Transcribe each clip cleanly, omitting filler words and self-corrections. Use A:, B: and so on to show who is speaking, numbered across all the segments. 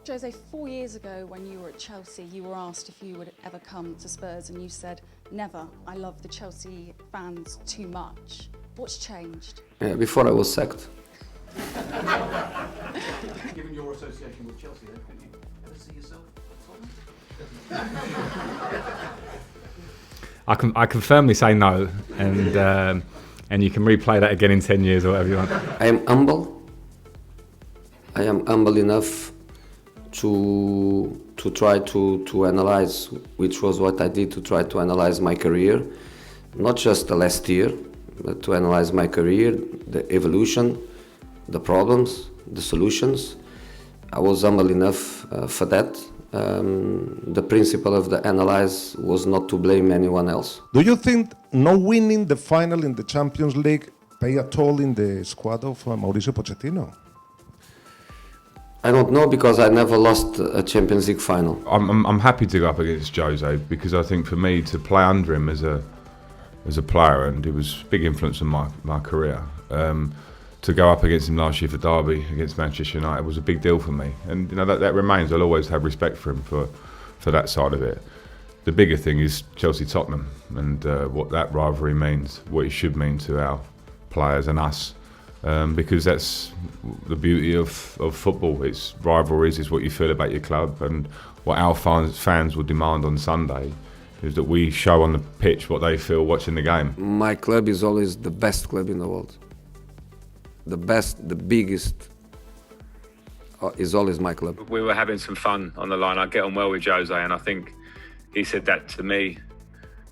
A: Jose, 4 years ago when you were at Chelsea, you were asked if you would ever come to Spurs and you said, never, I love the Chelsea fans too much. What's changed?
B: Yeah, before I was sacked.
C: Given your association with Chelsea, then, can you ever see yourself at Tottenham?
D: I can firmly say no, and you can replay that again in 10 years or whatever you want.
B: I am humble. I am humble enough to try to analyze, which was what I did, to try to analyze my career, not just the last year, but to analyze my career, the evolution, the problems, the solutions. I was humble enough for that. The principle of the analyze was not to blame anyone else.
E: Do you think no winning the final in the Champions League play a toll in the squad of Mauricio Pochettino?
B: I don't know, because I never lost a Champions League final.
F: I'm happy to go up against Jose, because I think for me to play under him as a player, and it was a big influence on my career, to go up against him last year for Derby against Manchester United was a big deal for me, and you know that remains. I'll always have respect for him for that side of it. The bigger thing is Chelsea-Tottenham and what that rivalry means, what it should mean to our players and us. Because that's the beauty of football. It's rivalries, it's what you feel about your club, and what our fans will demand on Sunday is that we show on the pitch what they feel watching the game.
B: My club is always the best club in the world. The best, the biggest is always my club.
G: We were having some fun on the line. I get on well with Jose, and I think he said that to me.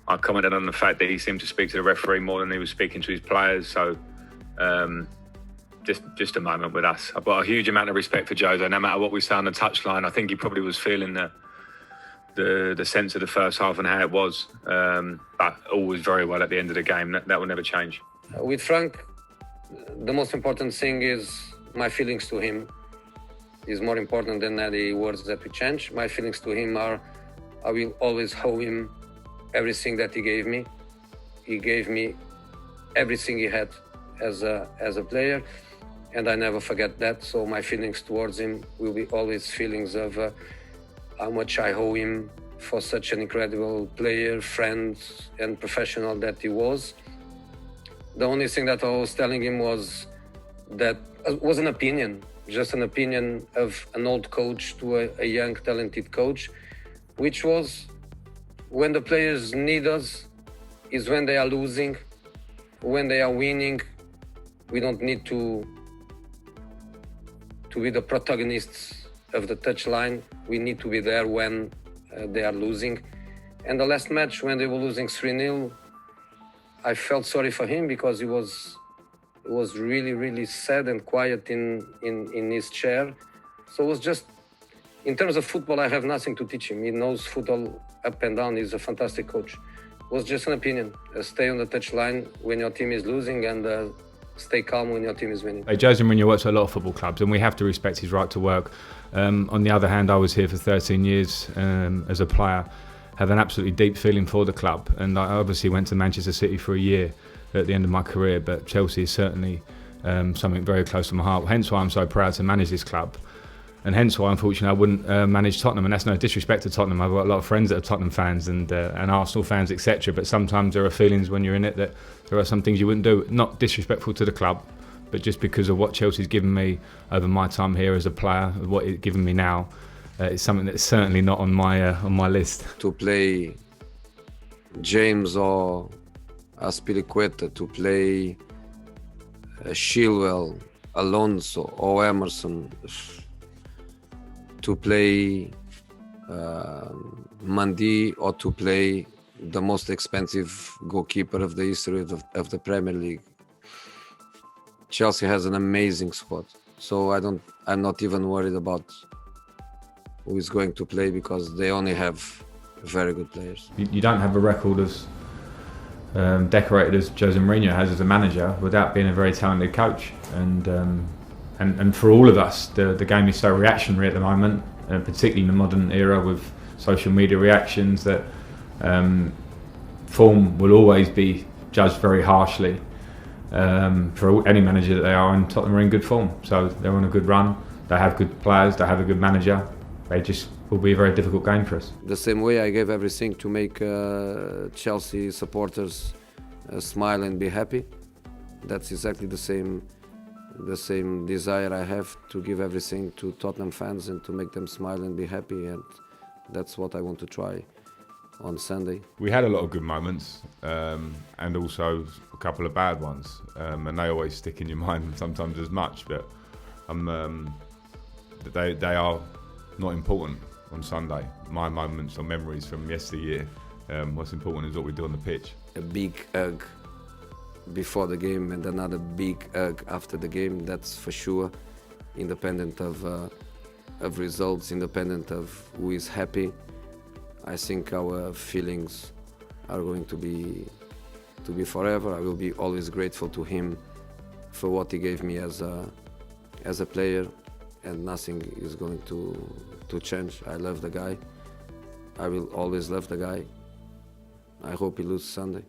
G: I commented on the fact that he seemed to speak to the referee more than he was speaking to his players. So just a moment with us. I've got a huge amount of respect for Jose. No matter what we say on the touchline, I think he probably was feeling the sense of the first half and how it was. But all was very well at the end of the game. That will never change.
H: With Frank, the most important thing is my feelings to him is more important than any words that we change. My feelings to him are, I will always owe him everything that he gave me. He gave me everything he had as a player, and I never forget that. So my feelings towards him will be always feelings of how much I owe him for such an incredible player, friend, and professional that he was. The only thing that I was telling him was that was an opinion, just an opinion of an old coach to a young, talented coach, which was when the players need us is when they are losing. When they are winning, we don't need to be the protagonists of the touchline. We need to be there when they are losing. And the last match, when they were losing 3-0, I felt sorry for him, because he was really, really sad and quiet in his chair. So it was just, in terms of football, I have nothing to teach him. He knows football up and down. He's a fantastic coach. It was just an opinion. Stay on the touchline when your team is losing, and stay calm when your team is winning.
D: Jose Mourinho works at a lot of football clubs, and we have to respect his right to work. On the other hand, I was here for 13 years as a player, have an absolutely deep feeling for the club, and I obviously went to Manchester City for a year at the end of my career, but Chelsea is certainly something very close to my heart, hence why I'm so proud to manage this club, and hence why unfortunately I wouldn't manage Tottenham. And that's no disrespect to Tottenham. I've got a lot of friends that are Tottenham fans and Arsenal fans, etc., but sometimes there are feelings when you're in it that there are some things you wouldn't do. Not disrespectful to the club, but just because of what Chelsea's given me over my time here as a player, what it's given me now, it's something that's certainly not on my list.
B: To play James or Aspilicueta, to play Chilwell, Alonso or Emerson, to play Mendy, or to play the most expensive goalkeeper of the history of the Premier League. Chelsea has an amazing squad, so I'm not even worried about who is going to play, because they only have very good players.
D: You don't have a record as decorated as Jose Mourinho has as a manager without being a very talented coach, and for all of us, the game is so reactionary at the moment, particularly in the modern era with social media reactions, that form will always be judged very harshly for any manager that they are, and Tottenham are in good form, so they're on a good run. They have good players, they have a good manager, they just will be a very difficult game for us.
B: The same way I gave everything to make Chelsea supporters smile and be happy. That's exactly the same desire I have to give everything to Tottenham fans and to make them smile and be happy, and that's what I want to try on Sunday.
F: We had a lot of good moments and also a couple of bad ones, and they always stick in your mind sometimes as much, but they are not important on Sunday. My moments or memories from yesteryear, what's important is what we do on the pitch.
B: A big hug before the game and another big hug after the game, that's for sure, independent of results, independent of who is happy. I think our feelings are going to be forever. I will be always grateful to him for what he gave me as a player, and nothing is going to change. I love the guy. I will always love the guy. I hope he loses Sunday.